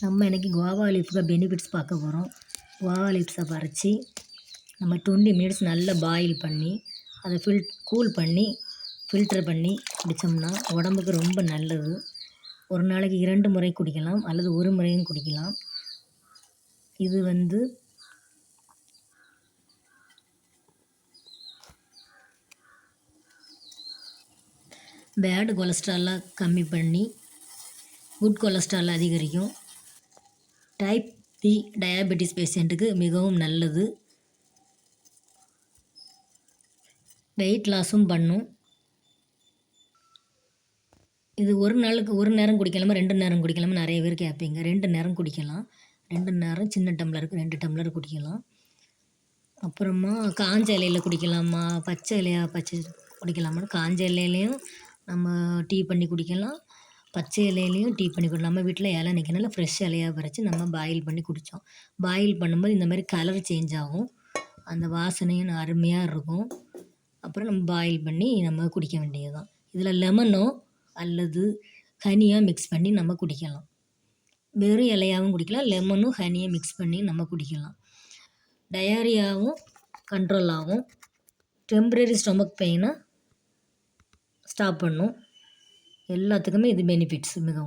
நம்ம இன்றைக்கி guava லீஃப்க்கு benefits பார்க்க போகிறோம். குவாவா லீவ்ஸை பறித்து நம்ம 20 மினிட்ஸ் நல்லா பாயில் பண்ணி அதை கூல் பண்ணி ஃபில்டர் பண்ணி குடித்தோம்னா உடம்புக்கு ரொம்ப நல்லது. ஒரு நாளைக்கு 2 முறை குடிக்கலாம் அல்லது ஒரு முறையும் குடிக்கலாம். இது பேட் கொலஸ்ட்ராலை கம்மி பண்ணி குட் கொலஸ்ட்ரால் அதிகரிக்கும். டைப் பி டயாபெட்டிஸ் பேஷண்ட்டுக்கு மிகவும் நல்லது. வெயிட் லாஸும் பண்ணும். இது ஒரு நாளுக்கு ஒரு நேரம் குடிக்கலாமா 2 நேரம் குடிக்கலாமா நிறைய பேர் கேட்பீங்க. 2 நேரம் குடிக்கலாம். 2 நேரம் சின்ன டம்ளருக்கு 2 டம்ளர் குடிக்கலாம். அப்புறமா காஞ்ச இலையில் குடிக்கலாமா பச்சை இலையா குடிக்கலாமா? காஞ்ச இலையிலையும் நம்ம டீ பண்ணி குடிக்கலாம், பச்சை இலையிலையும் டீ பண்ணி குடிக்கலாம். நம்ம வீட்டில் இலை நிற்கனால ஃப்ரெஷ் இலையாக பறித்து நம்ம பாயில் பண்ணி குடித்தோம். பாயில் பண்ணும்போது இந்த மாதிரி கலர் சேஞ்ச் ஆகும், அந்த வாசனையும் அருமையாக இருக்கும். அப்புறம் நம்ம பாயில் பண்ணி நம்ம குடிக்க வேண்டியதுதான். இதில் லெமனோ அல்லது ஹனியாக மிக்ஸ் பண்ணி நம்ம குடிக்கலாம். வெறும் இலையாகவும் குடிக்கலாம், லெமனும் ஹனியை மிக்ஸ் பண்ணி நம்ம குடிக்கலாம். டயரியாவும் கண்ட்ரோல் ஆகும். டெம்பரரி ஸ்டொமக் பெயினை ஸ்டாப் பண்ணும். எல்லாத்துக்குமே இது பெனிஃபிட்ஸ் மிகவும்.